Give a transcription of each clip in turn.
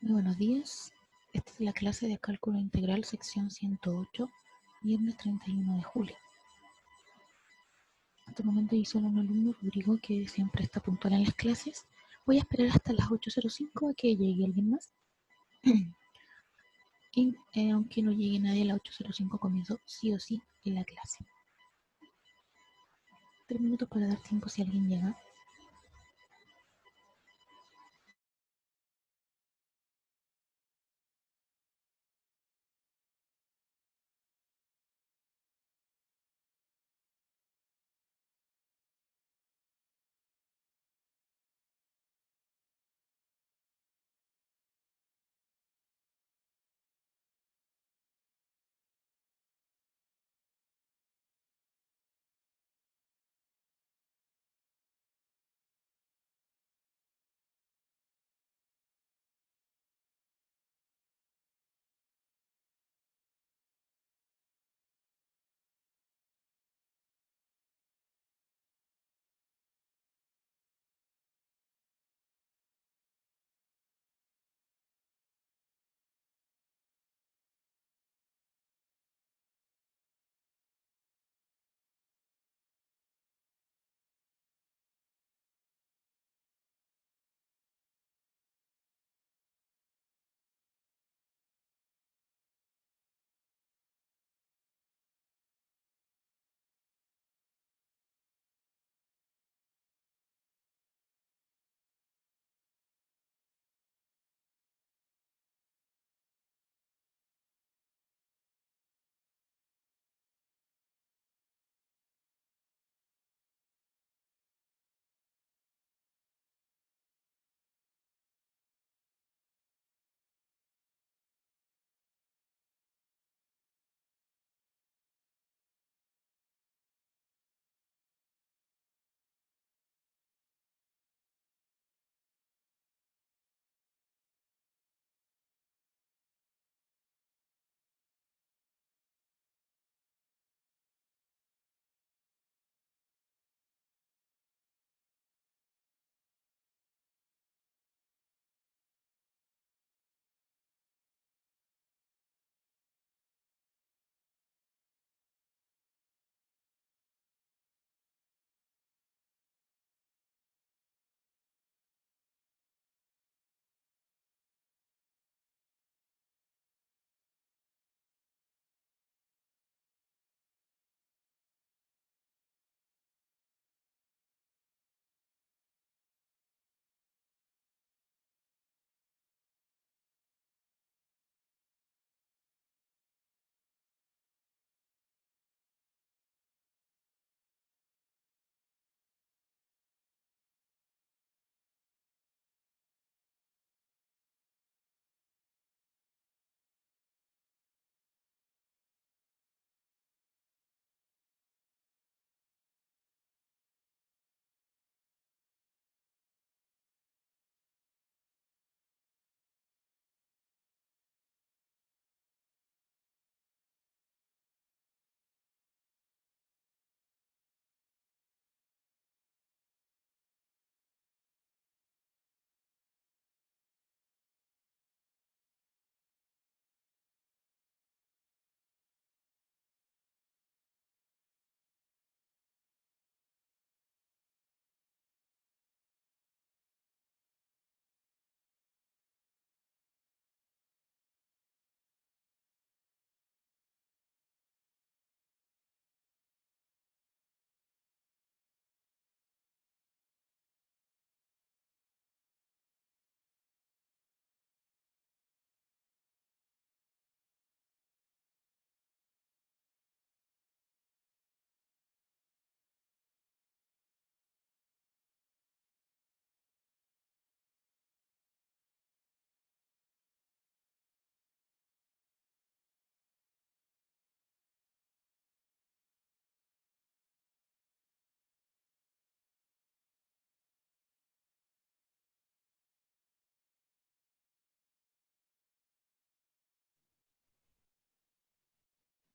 Muy buenos días. Esta es la clase de cálculo integral sección 108, viernes 31 de julio. Hasta el momento hay solo un alumno, Rodrigo, que siempre está puntual en las clases. Voy a esperar hasta las 8:05 a que llegue alguien más. Y aunque no llegue nadie a las 8:05, comienzo sí o sí en la clase. 3 minutos para dar tiempo si alguien llega.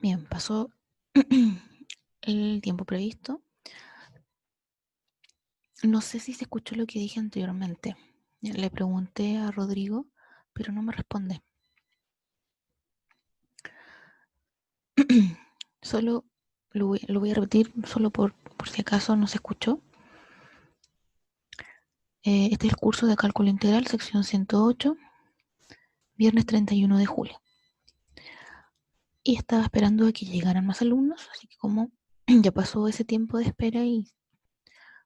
Bien, pasó el tiempo previsto. No sé si se escuchó lo que dije anteriormente. Le pregunté a Rodrigo pero no me responde. Solo lo voy a repetir, solo por si acaso no se escuchó. Este es el curso de cálculo integral, sección 108, viernes 31 de julio. Y estaba esperando a que llegaran más alumnos, así que como ya pasó ese tiempo de espera y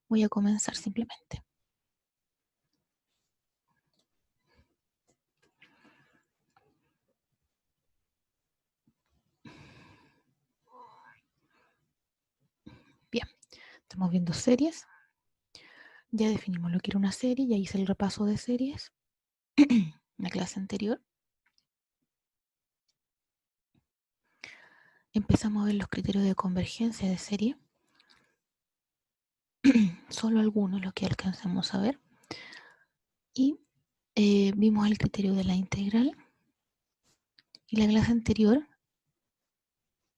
voy a comenzar simplemente. Bien, estamos viendo series. Ya definimos lo que era una serie, ya hice el repaso de series en la clase anterior. Empezamos a ver los criterios de convergencia de serie. Solo algunos los que alcanzamos a ver. Y vimos el criterio de la integral. Y la clase anterior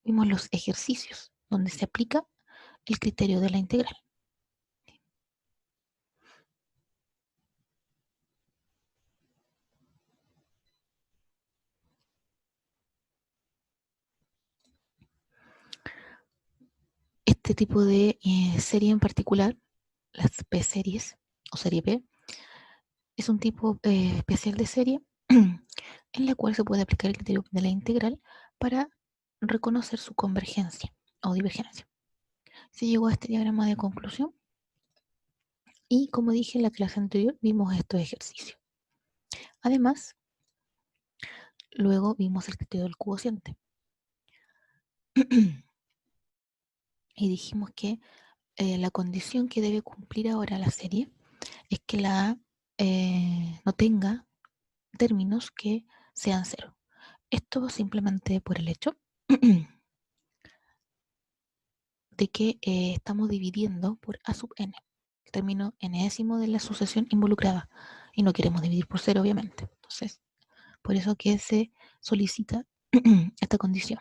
vimos los ejercicios donde se aplica el criterio de la integral. Este tipo de serie en particular, las P-series o serie P, es un tipo especial de serie en la cual se puede aplicar el criterio de la integral para reconocer su convergencia o divergencia. Se llegó a este diagrama de conclusión y, como dije en la clase anterior, vimos estos ejercicios. Además, luego vimos el criterio del cociente y dijimos que la condición que debe cumplir ahora la serie es que la A no tenga términos que sean cero. Esto simplemente por el hecho de que estamos dividiendo por A sub n, el término enésimo de la sucesión involucrada, y no queremos dividir por cero, obviamente. Entonces, por eso que se solicita esta condición.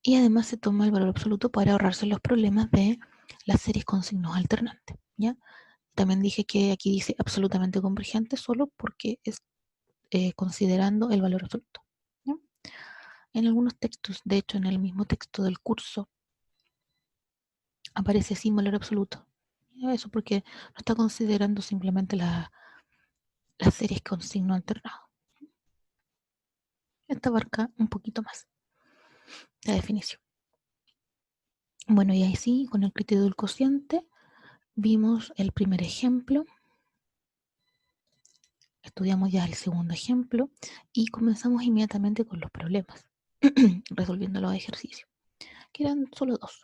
Y además se toma el valor absoluto para ahorrarse los problemas de las series con signos alternantes, ¿ya? También dije que aquí dice absolutamente convergente solo porque es considerando el valor absoluto, ¿ya? En algunos textos, de hecho en el mismo texto del curso, aparece sin valor absoluto. Eso porque no está considerando simplemente las series con signo alternado. Esta abarca un poquito más la definición. Bueno, y ahí sí, con el criterio del cociente, vimos el primer ejemplo, estudiamos ya el segundo ejemplo y comenzamos inmediatamente con los problemas, resolviendo los ejercicios, que eran solo dos.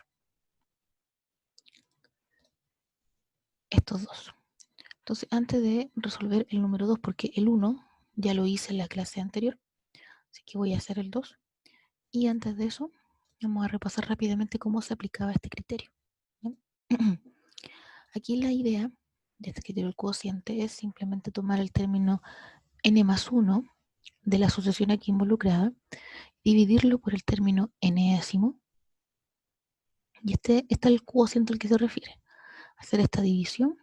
Estos dos. Entonces, antes de resolver el número 2, porque el 1 ya lo hice en la clase anterior, así que voy a hacer el 2. Y antes de eso, vamos a repasar rápidamente cómo se aplicaba este criterio, ¿no? Aquí la idea de este criterio del cociente es simplemente tomar el término n más 1 de la sucesión aquí involucrada, dividirlo por el término enésimo, y este es el cociente al que se refiere. Hacer esta división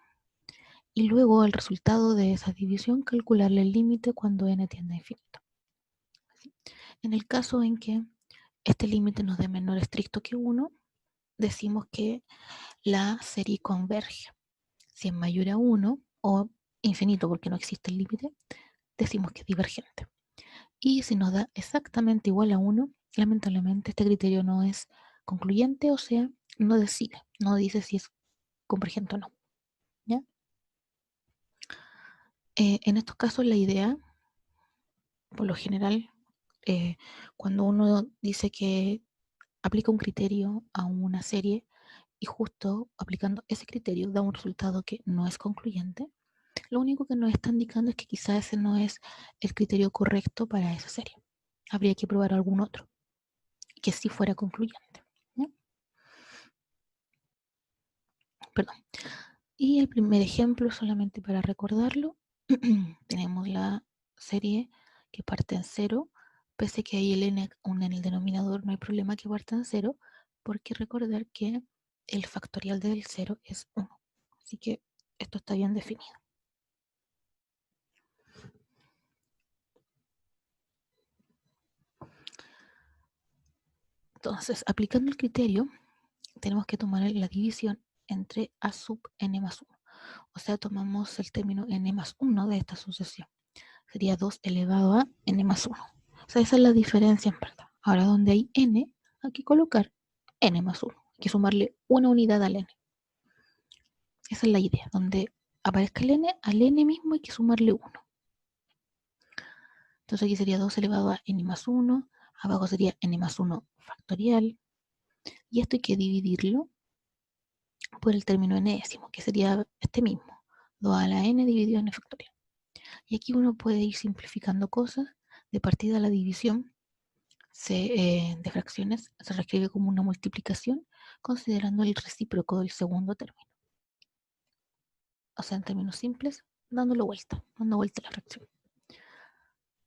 y luego al resultado de esa división calcularle el límite cuando n tiende a infinito. ¿Sí? En el caso en que este límite nos dé menor estricto que 1, decimos que la serie converge. Si es mayor a 1 o infinito porque no existe el límite, decimos que es divergente. Y si nos da exactamente igual a 1, lamentablemente este criterio no es concluyente, o sea, no decide, no dice si es convergente o no, ¿ya? En estos casos la idea, por lo general, cuando uno dice que aplica un criterio a una serie y justo aplicando ese criterio da un resultado que no es concluyente, lo único que nos está indicando es que quizás ese no es el criterio correcto para esa serie. Habría que probar algún otro que sí fuera concluyente, ¿no? Perdón. Y el primer ejemplo, solamente para recordarlo, tenemos la serie que parte en 0, pese que hay el n aún en el denominador, no hay problema que parta en 0, porque recordar que el factorial del 0 es 1. Así que esto está bien definido. Entonces, aplicando el criterio, tenemos que tomar la división entre a sub n más 1. O sea, tomamos el término n más 1 de esta sucesión. Sería 2 elevado a n más 1. O sea, esa es la diferencia en verdad. Ahora, donde hay n, hay que colocar n más 1. Hay que sumarle una unidad al n. Esa es la idea. Donde aparezca el n, al n mismo hay que sumarle 1. Entonces aquí sería 2 elevado a n más 1. Abajo sería n más 1 factorial. Y esto hay que dividirlo por el término enésimo, que sería este mismo. 2 a la n dividido en n factorial. Y aquí uno puede ir simplificando cosas. De partida la división de fracciones se reescribe como una multiplicación considerando el recíproco del segundo término. O sea, en términos simples, dando vuelta a la fracción.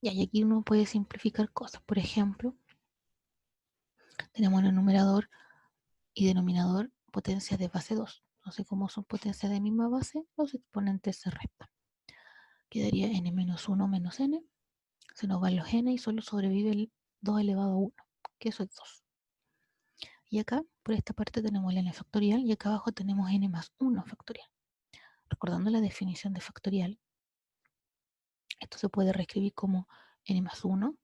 Y aquí uno puede simplificar cosas. Por ejemplo, tenemos en el numerador y denominador potencias de base 2. Entonces, como son potencias de misma base, los exponentes se restan. Quedaría n menos 1 menos n. Se nos van los n y solo sobrevive el 2 elevado a 1, que eso es 2. Y acá, por esta parte, tenemos el n factorial y acá abajo tenemos n más 1 factorial. Recordando la definición de factorial, esto se puede reescribir como n más 1,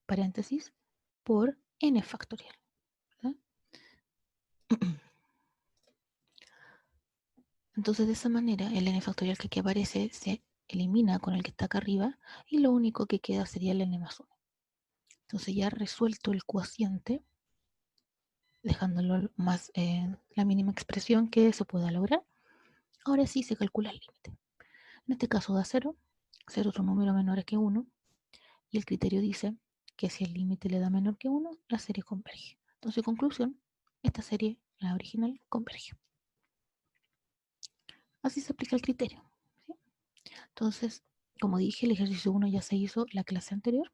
paréntesis, por n factorial. ¿Verdad? Entonces, de esa manera, el n factorial que aquí aparece se elimina con el que está acá arriba y lo único que queda sería el n más 1. Entonces, ya resuelto el cociente, dejándolo más la mínima expresión que se pueda lograr, ahora sí se calcula el límite. En este caso da 0, 0 es un número menor que 1, y el criterio dice que si el límite le da menor que 1, la serie converge. Entonces, conclusión, esta serie, la original, converge. Así se aplica el criterio. ¿Sí? Entonces, como dije, el ejercicio 1 ya se hizo la clase anterior.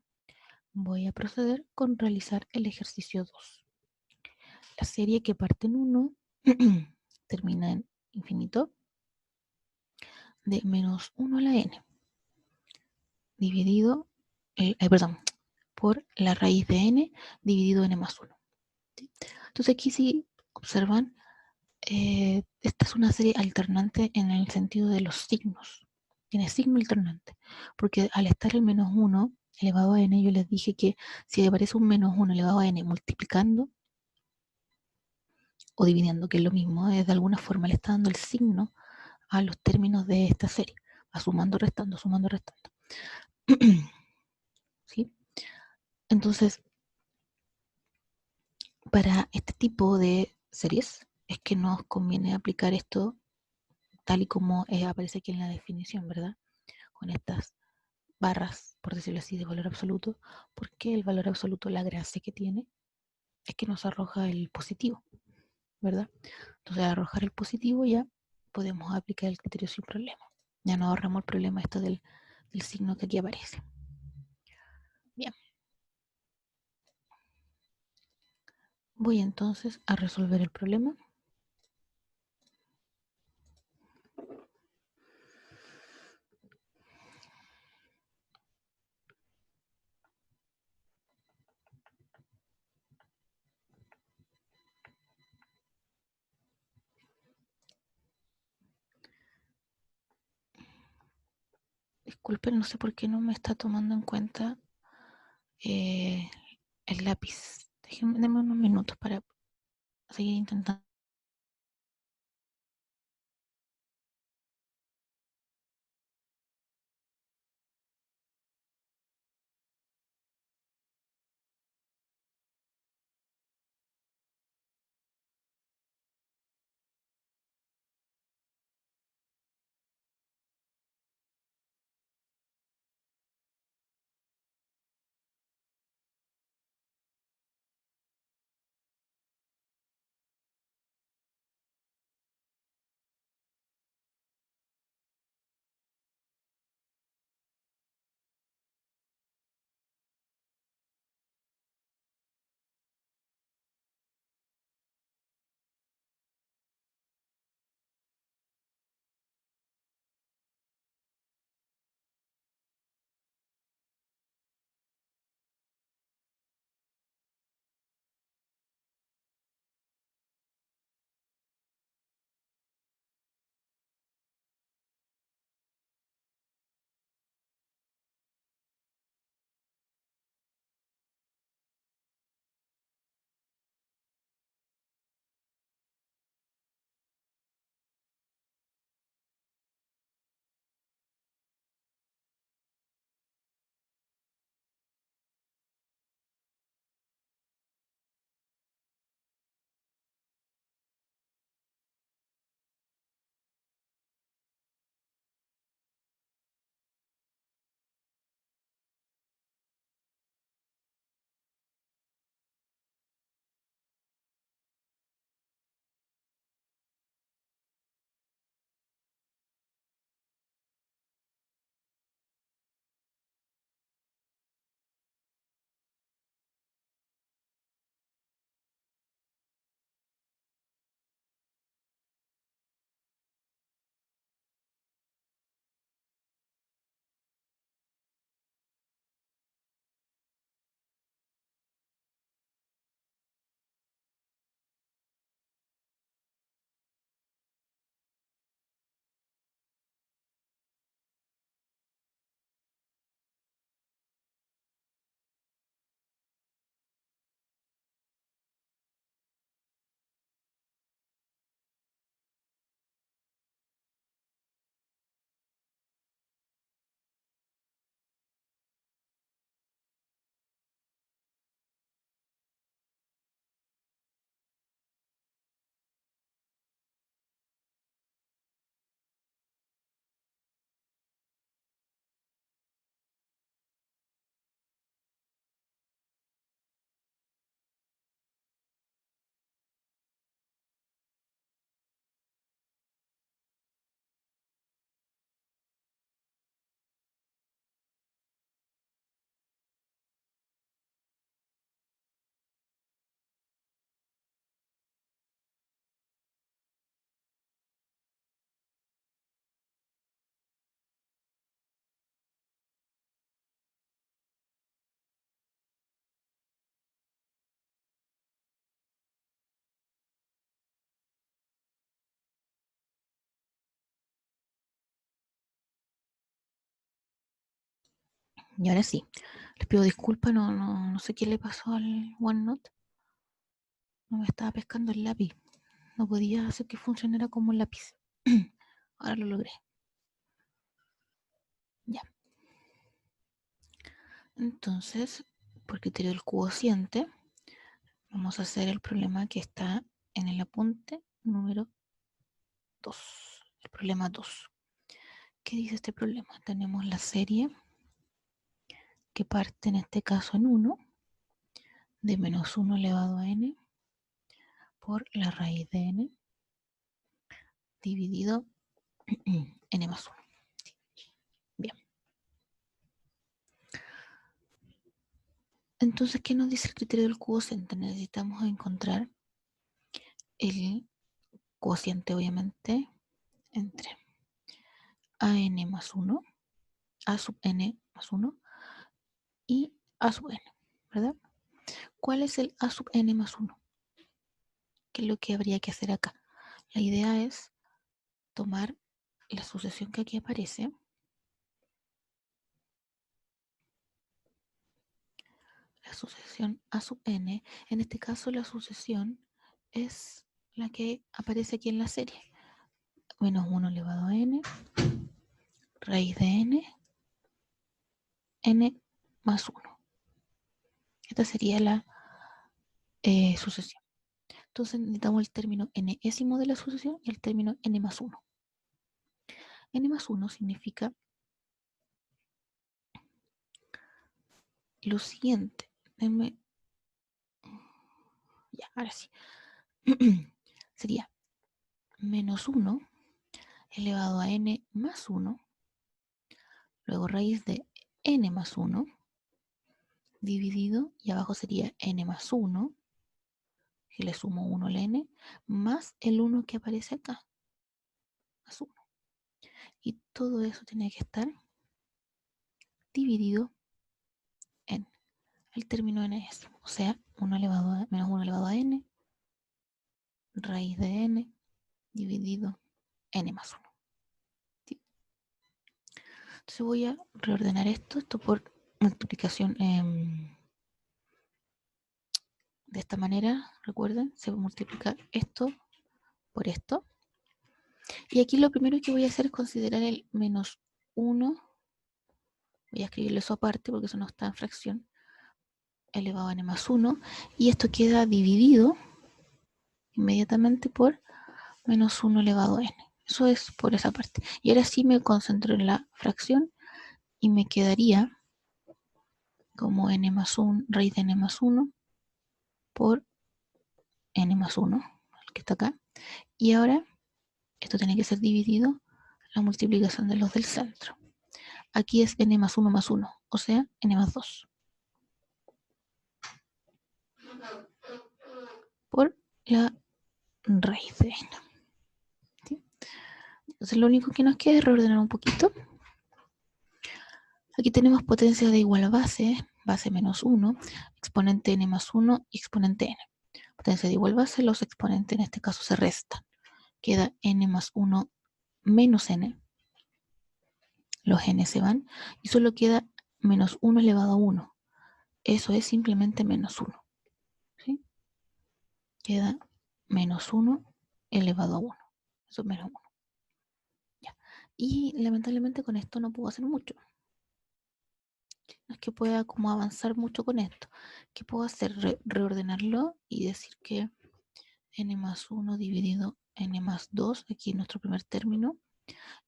Voy a proceder con realizar el ejercicio 2. La serie que parte en 1 termina en infinito de menos 1 a la n, dividido, por la raíz de n dividido n más 1. ¿Sí? Entonces aquí si observan, esta es una serie alternante en el sentido de los signos. Tiene signo alternante, porque al estar el menos 1 elevado a n, yo les dije que si aparece un menos 1 elevado a n multiplicando o dividiendo, que es lo mismo, de alguna forma le está dando el signo a los términos de esta serie, va sumando, restando, sumando, restando. ¿Sí? Entonces, para este tipo de series es que nos conviene aplicar esto tal y como aparece aquí en la definición, ¿verdad? Con estas barras, por decirlo así, de valor absoluto, porque el valor absoluto, la gracia que tiene, es que nos arroja el positivo, ¿verdad? Entonces, al arrojar el positivo ya podemos aplicar el criterio sin problema. Ya no ahorramos el problema esto del signo que aquí aparece. Bien. Voy entonces a resolver el problema. Disculpen, no sé por qué no me está tomando en cuenta el lápiz. Denme unos minutos para seguir intentando. Y ahora sí, les pido disculpas, no sé qué le pasó al OneNote. No me estaba pescando el lápiz. No podía hacer que funcionara como un lápiz. Ahora lo logré. Ya. Entonces, por criterio del cociente, vamos a hacer el problema que está en el apunte número 2. El problema 2. ¿Qué dice este problema? Tenemos la serie que parte en este caso en 1 de menos 1 elevado a n por la raíz de n dividido n más 1. Bien. Entonces, ¿qué nos dice el criterio del cociente? Necesitamos encontrar el cociente, obviamente, entre an más 1, a sub n más 1 y a sub n, ¿verdad? ¿Cuál es el a sub n más 1? ¿Qué es lo que habría que hacer acá? La idea es tomar la sucesión que aquí aparece, la sucesión a sub n. En este caso, la sucesión es la que aparece aquí en la serie. Menos 1 elevado a n, raíz de n más 1. Esta sería la sucesión. Entonces necesitamos el término n-ésimo de la sucesión y el término n más 1. N más 1 significa lo siguiente. Denme... Ya, ahora sí. Sería menos 1 elevado a n más 1, luego raíz de n más 1, dividido, y abajo sería n más 1, que le sumo 1 al n, más el 1 que aparece acá, más 1. Y todo eso tiene que estar dividido en el término n-ésimo, o sea, 1 elevado a, menos 1 elevado a n, raíz de n, dividido n más 1. ¿Sí? Entonces voy a reordenar esto por multiplicación de esta manera. Recuerden, se multiplica esto por esto. Y aquí lo primero que voy a hacer es considerar el menos 1. Voy a escribirlo eso aparte porque eso no está en fracción. Elevado a n más 1. Y esto queda dividido inmediatamente por menos 1 elevado a n. Eso es por esa parte. Y ahora sí me concentro en la fracción y me quedaría como n más 1, raíz de n más 1 por n más 1, el que está acá. Y ahora esto tiene que ser dividido la multiplicación de los del centro. Aquí es n más 1 más 1, o sea, n más 2. Por la raíz de n. ¿Sí? Entonces lo único que nos queda es reordenar un poquito. Aquí tenemos potencia de igual a base, base menos 1, exponente n más 1 y exponente n. Potencia de igual base, los exponentes en este caso se restan. Queda n más 1 menos n. Los n se van y solo queda menos 1 elevado a 1. Eso es simplemente menos 1. ¿Sí? Queda menos 1 elevado a 1. Eso es menos 1. Ya. Y lamentablemente con esto no puedo hacer mucho. No es que pueda como avanzar mucho con esto. ¿Qué puedo hacer? Reordenarlo y decir que n más 1 dividido n más 2, aquí en nuestro primer término.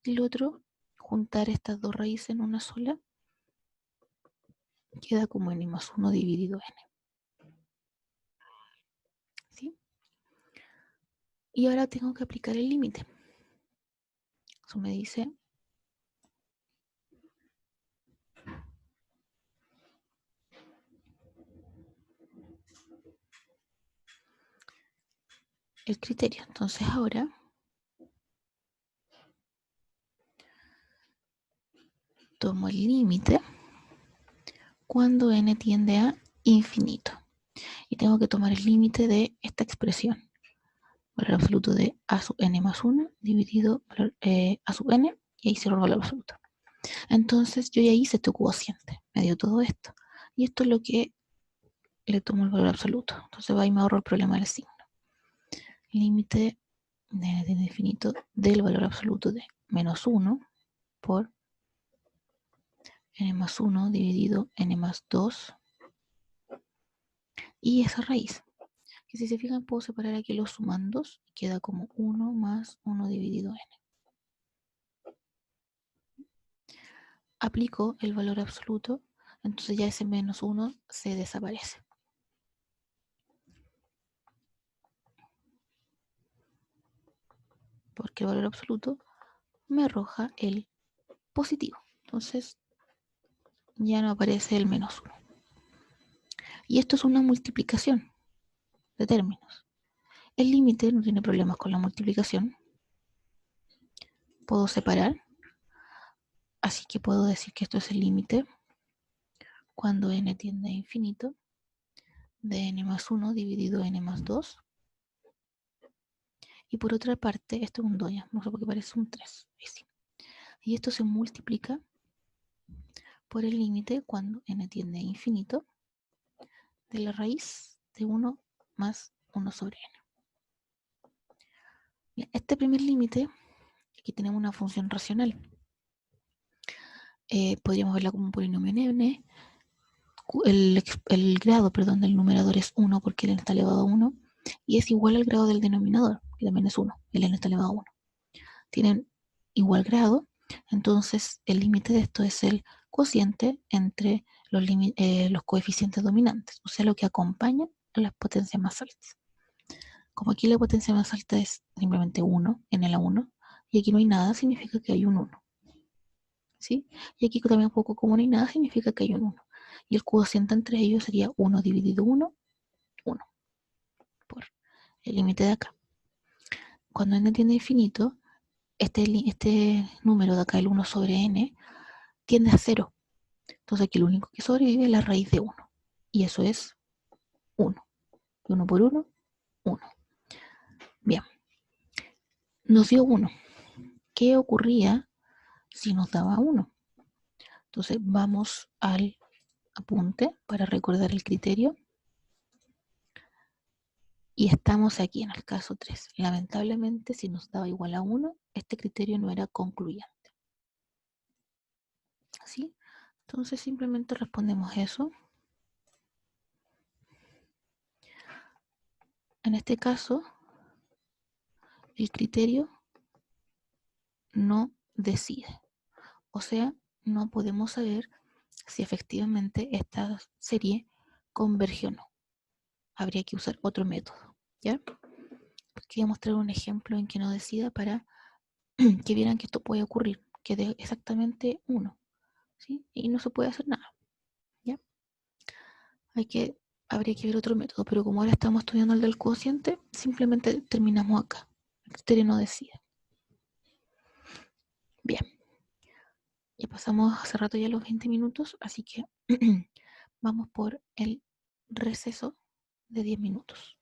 Y lo otro, juntar estas dos raíces en una sola, queda como n más 1 dividido n. ¿Sí? Y ahora tengo que aplicar el límite. Eso me dice el criterio. Entonces ahora tomo el límite cuando n tiende a infinito. Y tengo que tomar el límite de esta expresión. Valor absoluto de a sub n más 1 dividido a sub n, y ahí cierro el valor absoluto. Entonces yo ya hice este cociente. me dio todo esto. Y esto es lo que le tomo el valor absoluto. Entonces va y me ahorro el problema del signo. Límite de n tiende a infinito del valor absoluto de menos 1 por n más 1 dividido n más 2 y esa raíz. Que si se fijan puedo separar aquí los sumandos y queda como 1 más 1 dividido n. Aplico el valor absoluto, entonces ya ese menos 1 se desaparece. Porque el valor absoluto me arroja el positivo. Entonces ya no aparece el menos 1. Y esto es una multiplicación de términos. El límite no tiene problemas con la multiplicación. Puedo separar. Así que puedo decir que esto es el límite cuando n tiende a infinito de n más 1 dividido n más 2. Y por otra parte, esto es un 2, no sé por qué parece un 3. Ahí sí. Y esto se multiplica por el límite cuando n tiende a infinito de la raíz de 1 más 1 sobre n. Bien, este primer límite, aquí tenemos una función racional. Podríamos verla como un polinomio n. El grado del numerador es 1 porque el n está elevado a 1 y es igual al grado del denominador, que también es 1, el n está elevado a 1. Tienen igual grado, entonces el límite de esto es el cociente entre los coeficientes dominantes, o sea, lo que acompaña a las potencias más altas. Como aquí la potencia más alta es simplemente 1, n a la 1, y aquí no hay nada, significa que hay un 1. ¿Sí? Y aquí también poco como no hay nada, significa que hay un 1. Y el cociente entre ellos sería 1 dividido 1, 1, por el límite de acá. Cuando n tiende a infinito, este número de acá, el 1 sobre n, tiende a 0. Entonces aquí lo único que sobrevive es la raíz de 1. Y eso es 1. 1 por 1, 1. Bien. Nos dio 1. ¿Qué ocurría si nos daba 1? Entonces vamos al apunte para recordar el criterio. Y estamos aquí en el caso 3. Lamentablemente, si nos daba igual a 1, este criterio no era concluyente. ¿Sí? Entonces simplemente respondemos eso. En este caso, el criterio no decide. O sea, no podemos saber si efectivamente esta serie converge o no. Habría que usar otro método. ¿Ya? Aquí voy a mostrar un ejemplo en que no decida para que vieran que esto puede ocurrir, que dé exactamente 1. ¿Sí? Y no se puede hacer nada. ¿Ya? Habría que ver otro método, pero como ahora estamos estudiando el del cociente, simplemente terminamos acá. El criterio no decide. Bien, ya pasamos hace rato ya los 20 minutos, así que vamos por el receso de 10 minutos.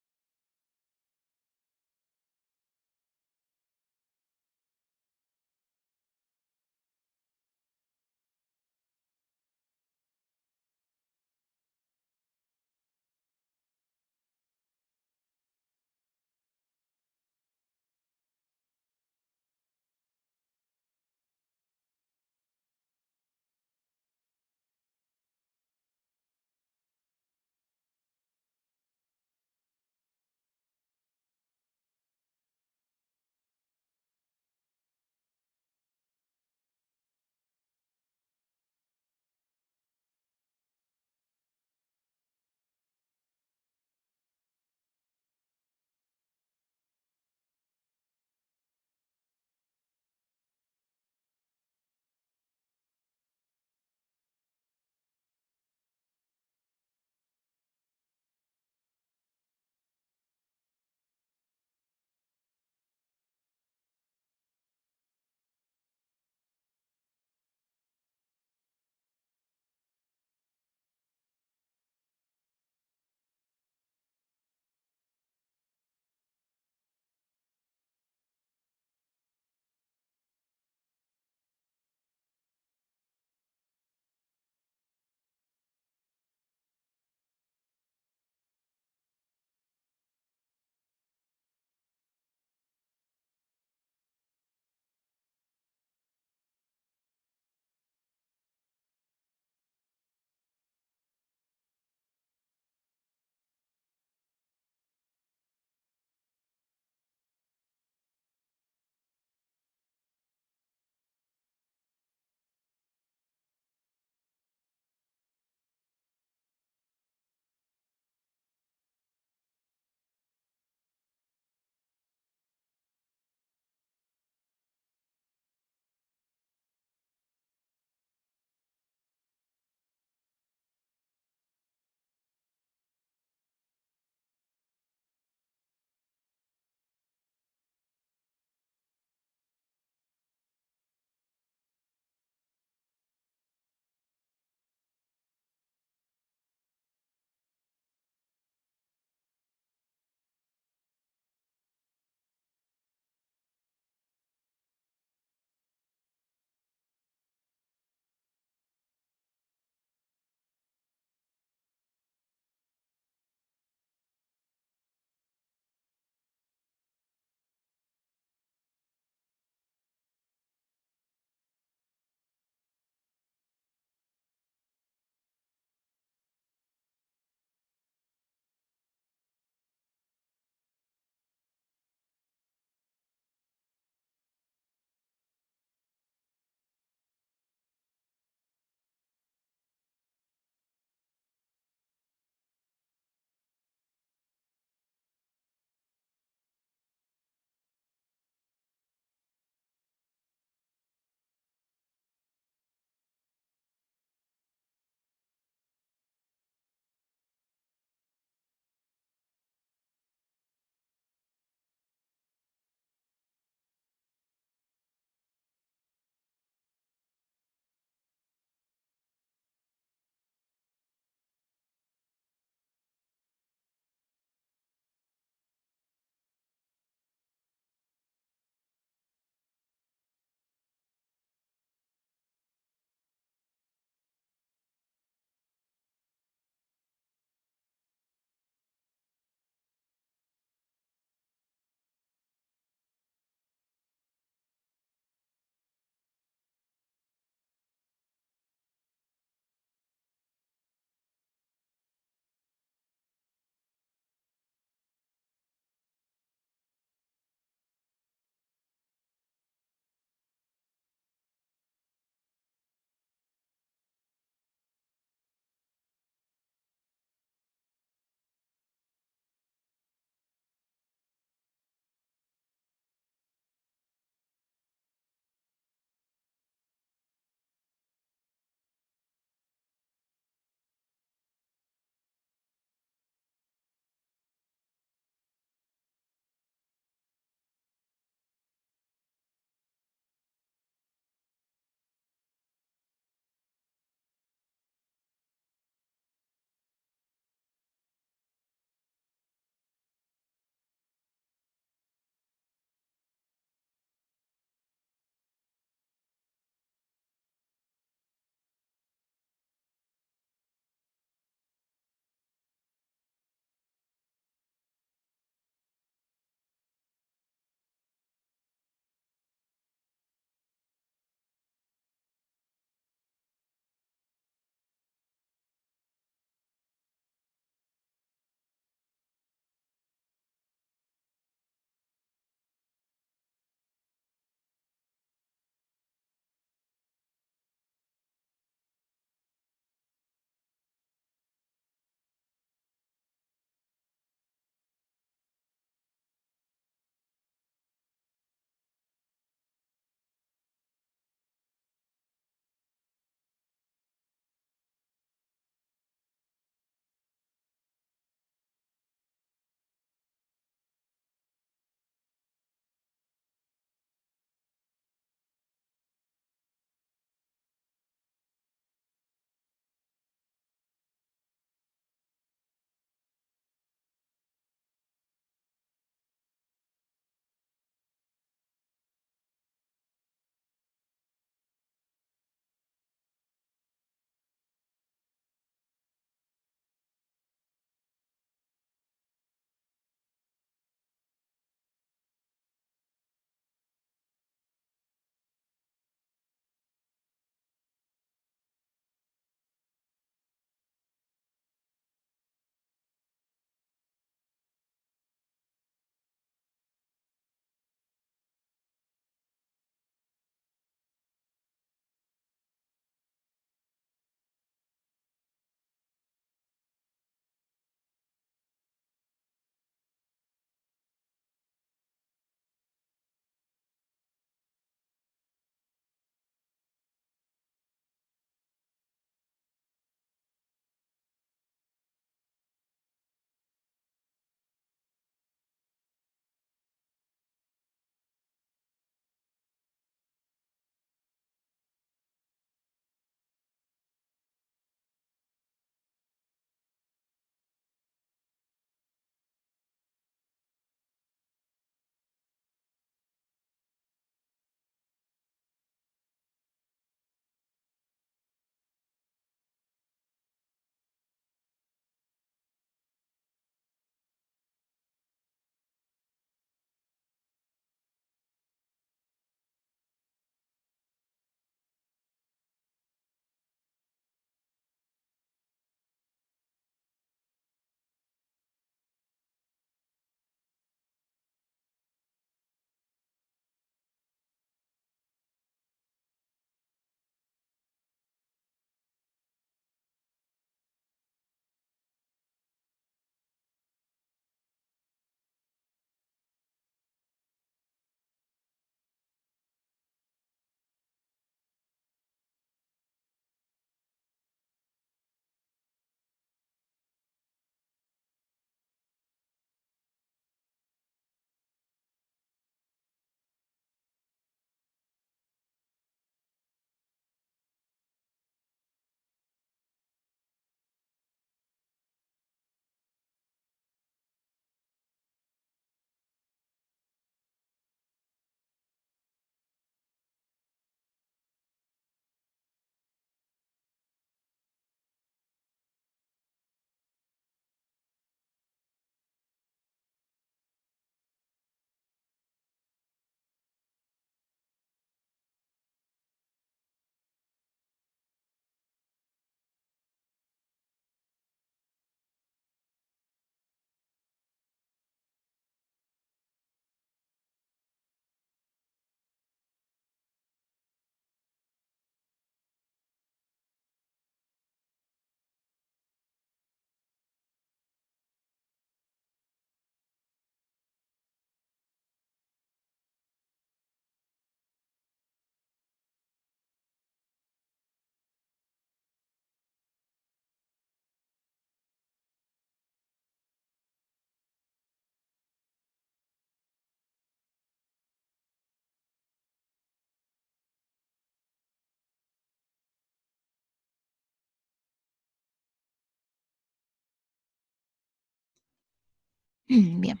Bien,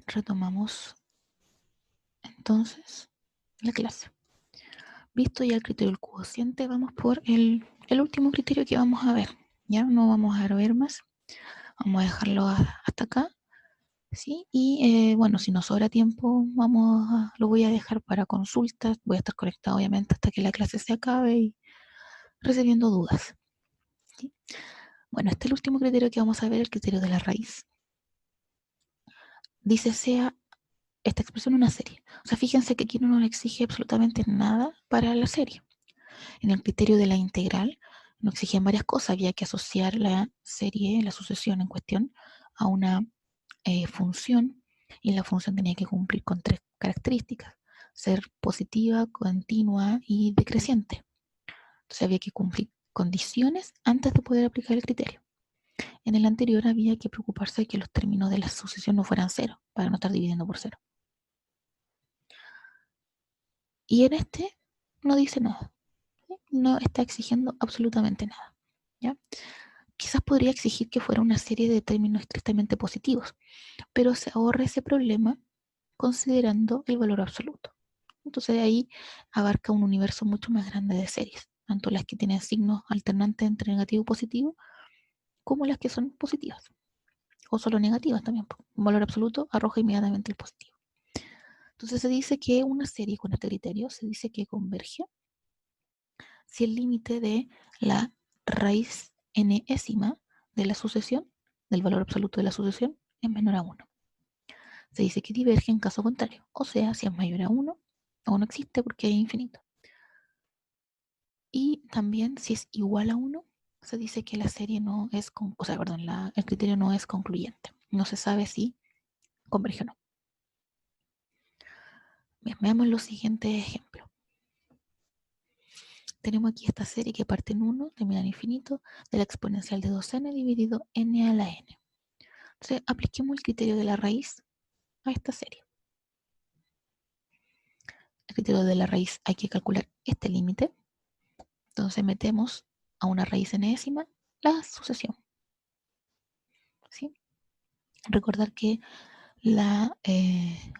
retomamos entonces la clase. Visto ya el criterio del cociente, vamos por el último criterio que vamos a ver. Ya no vamos a ver más, vamos a dejarlo hasta acá. ¿Sí? Y bueno, si nos sobra tiempo, lo voy a dejar para consultas. Voy a estar conectado obviamente hasta que la clase se acabe y recibiendo dudas. ¿Sí? Bueno, este es el último criterio que vamos a ver, el criterio de la raíz. Dice sea esta expresión una serie. O sea, fíjense que aquí no nos exige absolutamente nada para la serie. En el criterio de la integral nos exigían varias cosas. Había que asociar la serie, la sucesión en cuestión, a una función, y la función tenía que cumplir con 3 características: ser positiva, continua y decreciente. Entonces había que cumplir condiciones antes de poder aplicar el criterio. En el anterior había que preocuparse de que los términos de la sucesión no fueran cero, para no estar dividiendo por cero. Y en este no dice nada, ¿sí? No está exigiendo absolutamente nada, ¿ya? Quizás podría exigir que fuera una serie de términos estrictamente positivos, pero se ahorra ese problema considerando el valor absoluto. Entonces de ahí abarca un universo mucho más grande de series, tanto las que tienen signos alternantes entre negativo y positivo, como las que son positivas, o solo negativas también. Un valor absoluto arroja inmediatamente el positivo. Entonces se dice que una serie con este criterio se dice que converge si el límite de la raíz enésima de la sucesión, del valor absoluto de la sucesión, es menor a 1. Se dice que diverge en caso contrario, o sea, si es mayor a 1, o no existe porque es infinito. Y también si es igual a 1, se dice que la serie no es, o sea, perdón, el criterio no es concluyente. No se sabe si converge o no. Bien, veamos los siguientes ejemplos. Tenemos aquí esta serie que parte en 1, termina en infinito, de la exponencial de 2n dividido n a la n. Entonces, apliquemos el criterio de la raíz a esta serie. El criterio de la raíz hay que calcular este límite. Entonces metemos a una raíz enésima la sucesión. ¿Sí? Recordar que la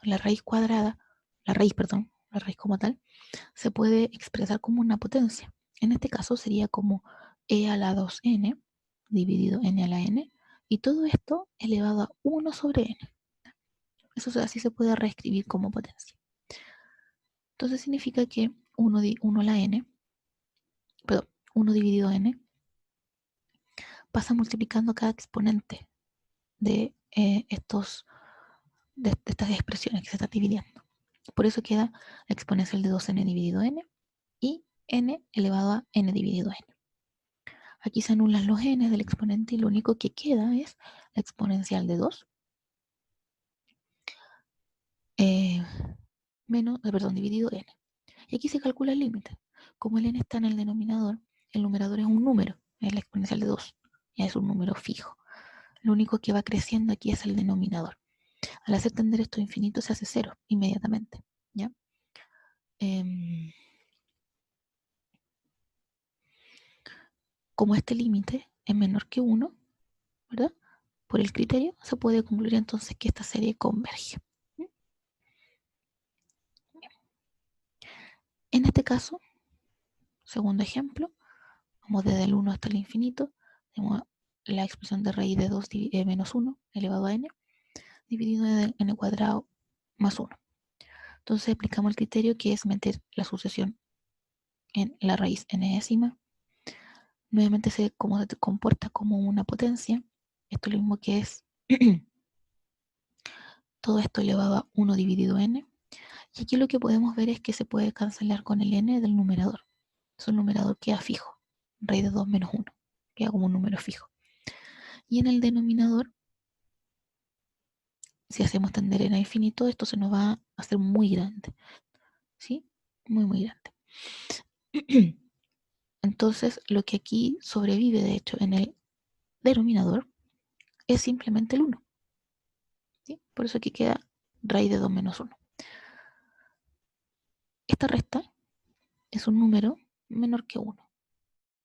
raíz cuadrada, la raíz como tal, se puede expresar como una potencia. En este caso sería como e a la 2n dividido n a la n, y todo esto elevado a 1 sobre n. Eso así se puede reescribir como potencia. Entonces significa que 1 a la n, perdón, 1 dividido n, pasa multiplicando cada exponente de, de estas expresiones que se están dividiendo. Por eso queda la exponencial de 2n dividido n y n elevado a n dividido n. Aquí se anulan los n del exponente y lo único que queda es la exponencial de 2 dividido n. Y aquí se calcula el límite. Como el n está en el denominador, el numerador es un número, es la exponencial de 2, ya es un número fijo. Lo único que va creciendo aquí es el denominador. Al hacer tender esto a infinito se hace 0 inmediatamente, ¿ya? Como este límite es menor que 1, ¿verdad? Por el criterio se puede concluir entonces que esta serie converge. En este caso, segundo ejemplo, vamos desde el 1 hasta el infinito, tenemos la expresión de raíz de 2 menos 1 elevado a n, dividido en n cuadrado más 1. Entonces aplicamos el criterio que es meter la sucesión en la raíz enésima. Nuevamente se comporta como una potencia. Esto es lo mismo que es todo esto elevado a 1 dividido n. Y aquí lo que podemos ver es que se puede cancelar con el n del numerador. Entonces el numerador queda fijo. Raíz de 2 menos 1. Queda como un número fijo. Y en el denominador, si hacemos tender n a infinito, esto se nos va a hacer muy grande. ¿Sí? Muy, muy grande. Entonces, lo que aquí sobrevive, de hecho, en el denominador es simplemente el 1. ¿Sí? Por eso aquí queda raíz de 2 menos 1. Esta resta es un número menor que 1.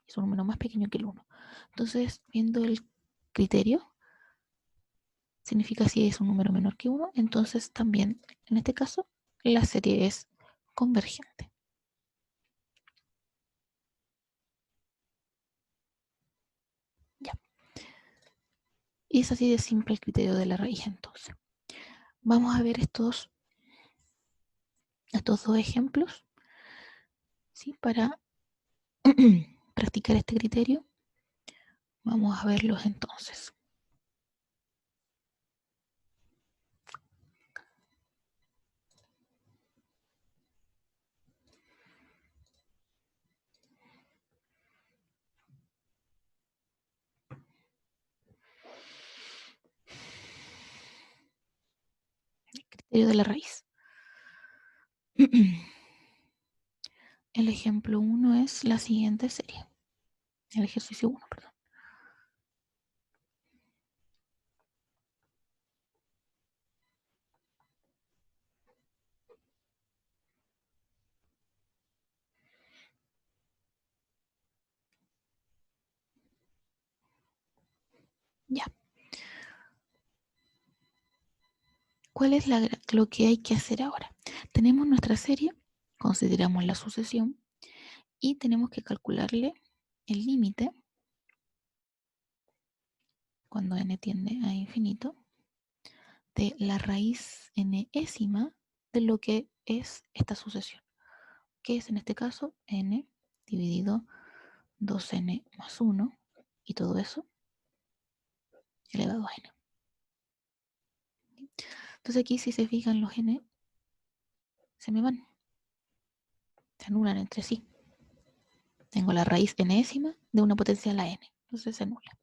Es un número más pequeño que el 1. Entonces, viendo el criterio, significa si es un número menor que 1, entonces también, en este caso, la serie es convergente. Ya. Y es así de simple el criterio de la raíz, entonces. Vamos a ver estos dos ejemplos, ¿sí? Para practicar este criterio. Vamos a verlos entonces. El criterio de la raíz. El ejemplo 1 es la siguiente serie. El ejercicio 1, perdón. Ya. ¿Cuál es lo que hay que hacer ahora? Tenemos nuestra serie, consideramos la sucesión y tenemos que calcularle el límite cuando n tiende a infinito de la raíz enésima de lo que es esta sucesión, que es en este caso n dividido 2n más 1 y todo eso elevado a n. Entonces aquí si se fijan los n se me van, se anulan entre sí. Tengo la raíz enésima de una potencial a n, entonces se anula.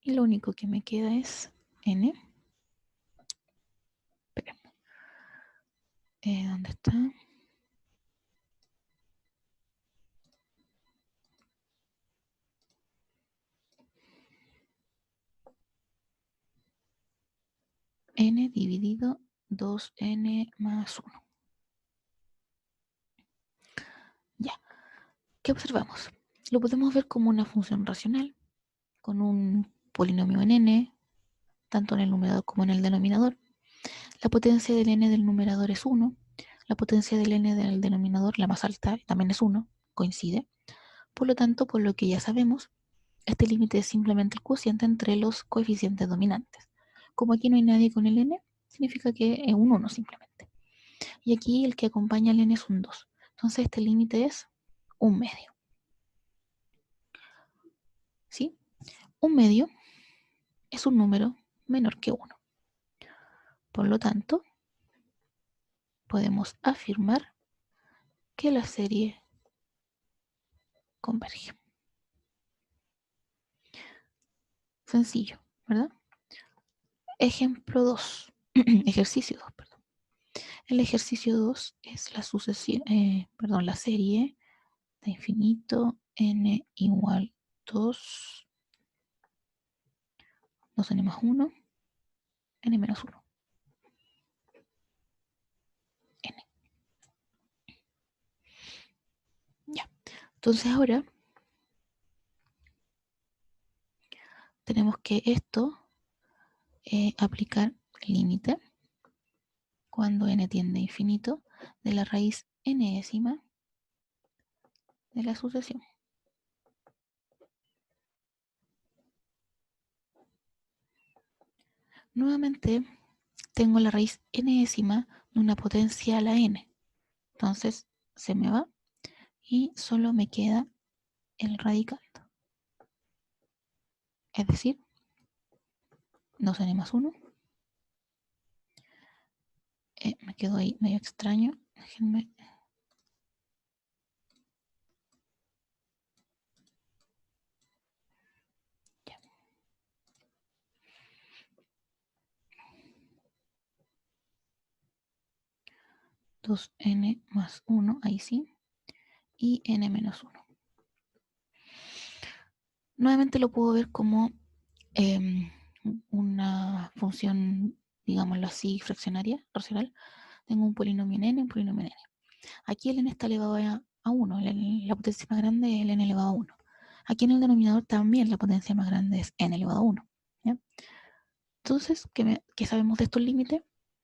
Y lo único que me queda es n. ¿Dónde está? N dividido 2n más 1. Ya. ¿Qué observamos? Lo podemos ver como una función racional, con un polinomio en n, tanto en el numerador como en el denominador. La potencia del n del numerador es 1. La potencia del n del denominador, la más alta, también es 1. Coincide. Por lo tanto, por lo que ya sabemos, este límite es simplemente el cociente entre los coeficientes dominantes. Como aquí no hay nadie con el n, significa que es un 1 simplemente. Y aquí el que acompaña al n es un 2. Entonces este límite es un medio. ¿Sí? Un medio es un número menor que 1. Por lo tanto, podemos afirmar que la serie converge. Sencillo, ¿verdad? Ejemplo 2. Ejercicio 2, perdón. El ejercicio 2 es la sucesión, la serie de infinito n igual 2, 2n más 1, n menos 1. N. Ya. Entonces ahora tenemos que aplicar límite cuando n tiende a infinito de la raíz enésima de la sucesión. Nuevamente tengo la raíz enésima de una potencia a la n. Entonces se me va y solo me queda el radicando. Es decir, 2n más 1. Me quedo ahí medio extraño. Déjenme. Ya. 2n más 1, ahí sí. Y n menos 1. Nuevamente lo puedo ver como una función, digámoslo así, fraccionaria, racional. Tengo un polinomio en n, un polinomio en n. Aquí el n está elevado a 1, la potencia más grande es el n elevado a 1. Aquí en el denominador también la potencia más grande es n elevado a 1. ¿Ya? Entonces, ¿qué sabemos de estos límites?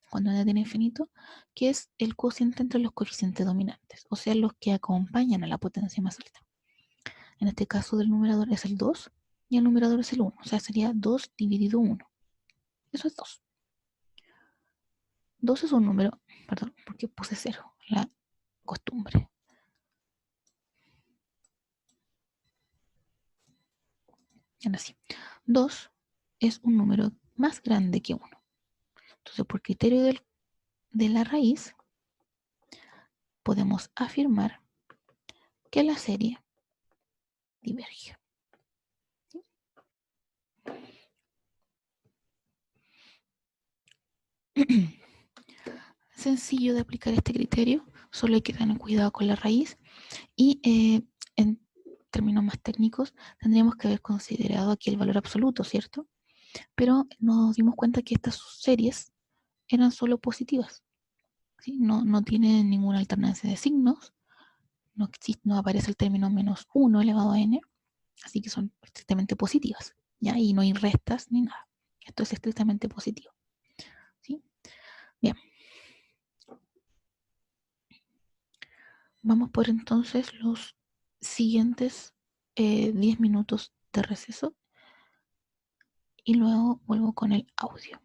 Cuando n tiene infinito, que es el cociente entre los coeficientes dominantes, o sea, los que acompañan a la potencia más alta. En este caso del numerador es el 2 y el numerador es el 1, o sea, sería 2 dividido 1. Eso es 2. 2 es un número, perdón, porque puse 0, la costumbre. Ahora sí, 2 es un número más grande que 1. Entonces, por criterio de la raíz, podemos afirmar que la serie diverge. Sencillo de aplicar este criterio, solo hay que tener cuidado con la raíz y en términos más técnicos tendríamos que haber considerado aquí el valor absoluto, ¿cierto? Pero nos dimos cuenta que estas series eran solo positivas, ¿sí? No tienen ninguna alternancia de signos, no aparece el término menos 1 elevado a n, así que son estrictamente positivas, ¿ya? Y no hay restas ni nada. Esto es estrictamente positivo, ¿sí? Bien. Vamos por entonces los siguientes 10 minutos de receso y luego vuelvo con el audio.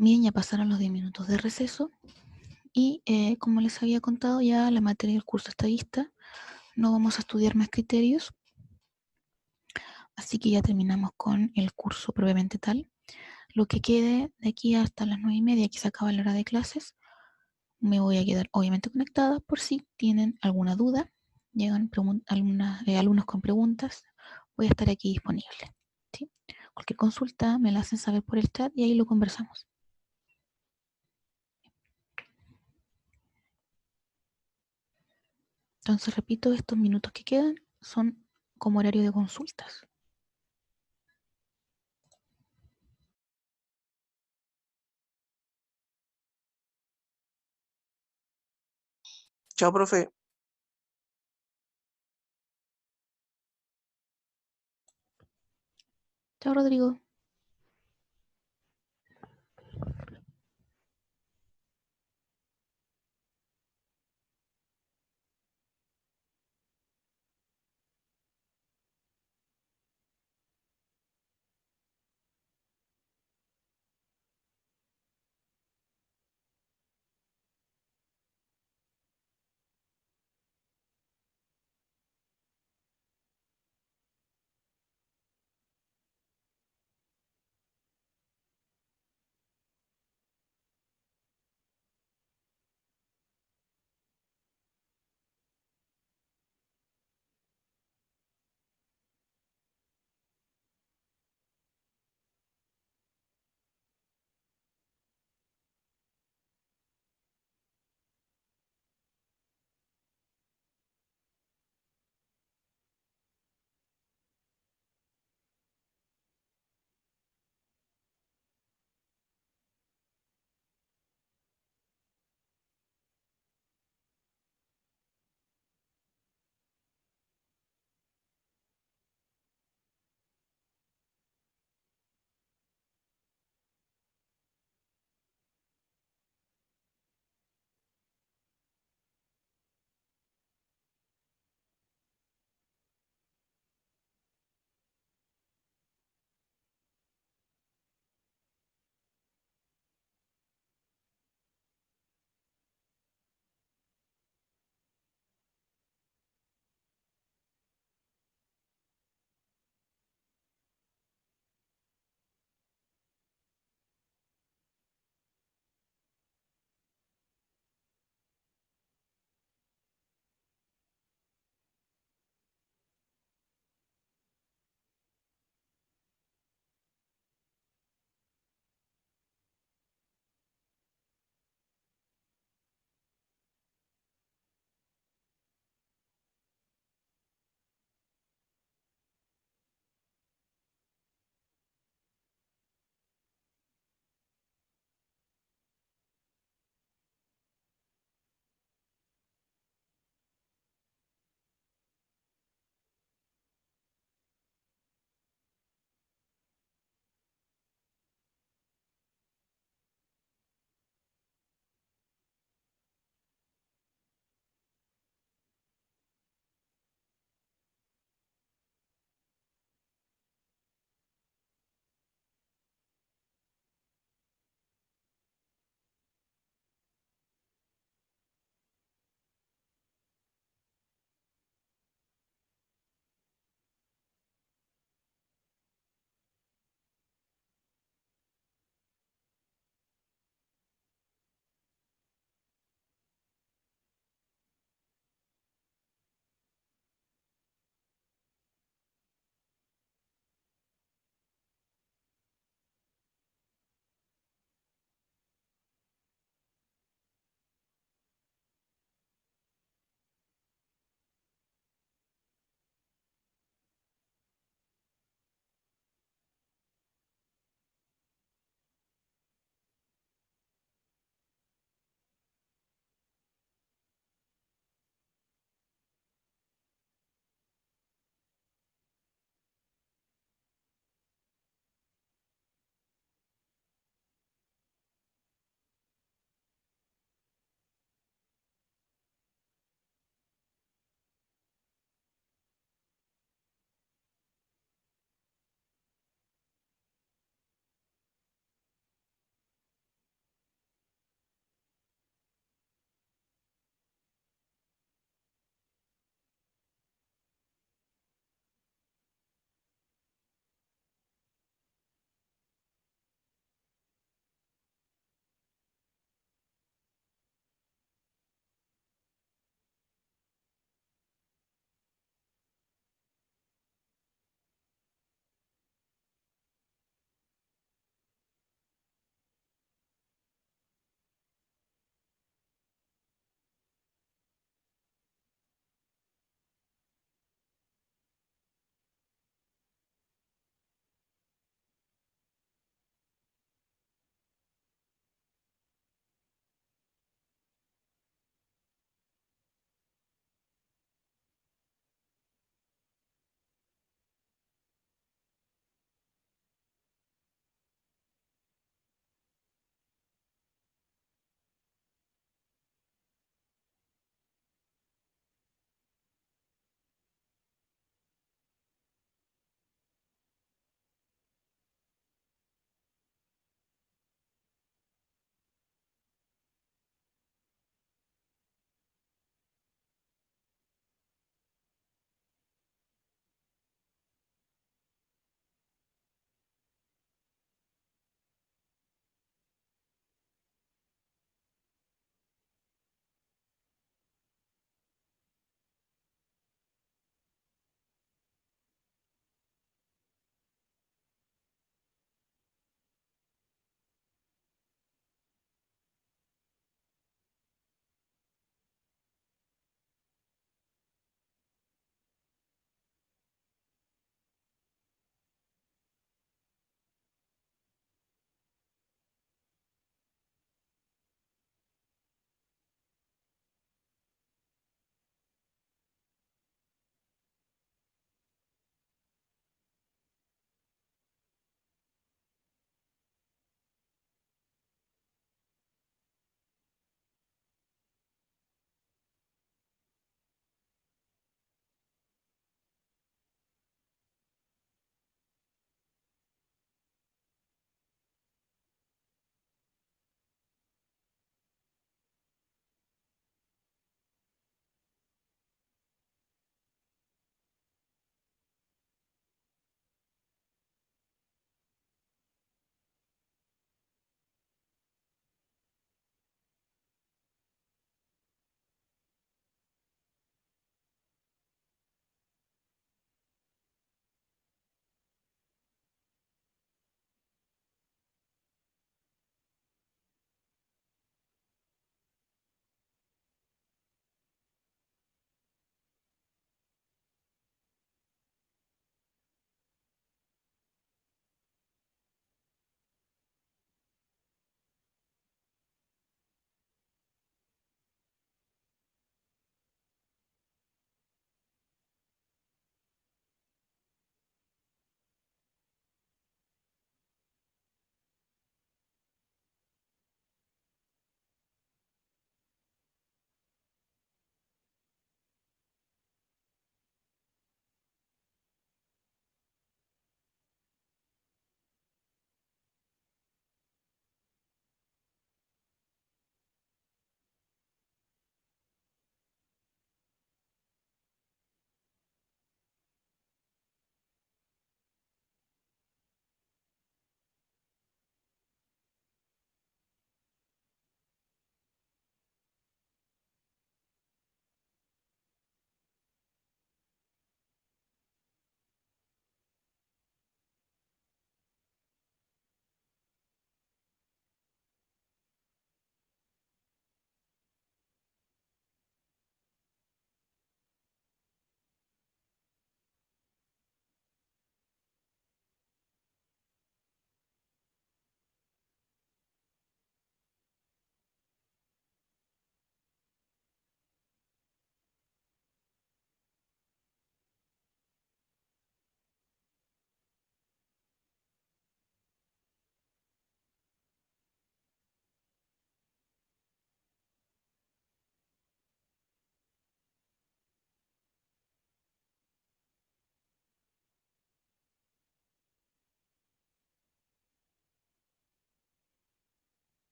Bien, ya pasaron los 10 minutos de receso y como les había contado ya la materia del curso está lista. No vamos a estudiar más criterios, así que ya terminamos con el curso propiamente tal. Lo que quede de aquí hasta las 9:30, que se acaba la hora de clases, me voy a quedar obviamente conectada por si tienen alguna duda, llegan alumnos con preguntas, voy a estar aquí disponible. ¿Sí? Cualquier consulta me la hacen saber por el chat y ahí lo conversamos. Entonces, repito, estos minutos que quedan son como horario de consultas. Chao, profe. Chao, Rodrigo.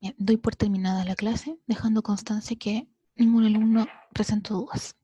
Bien, doy por terminada la clase, dejando constancia que ningún alumno presentó dudas.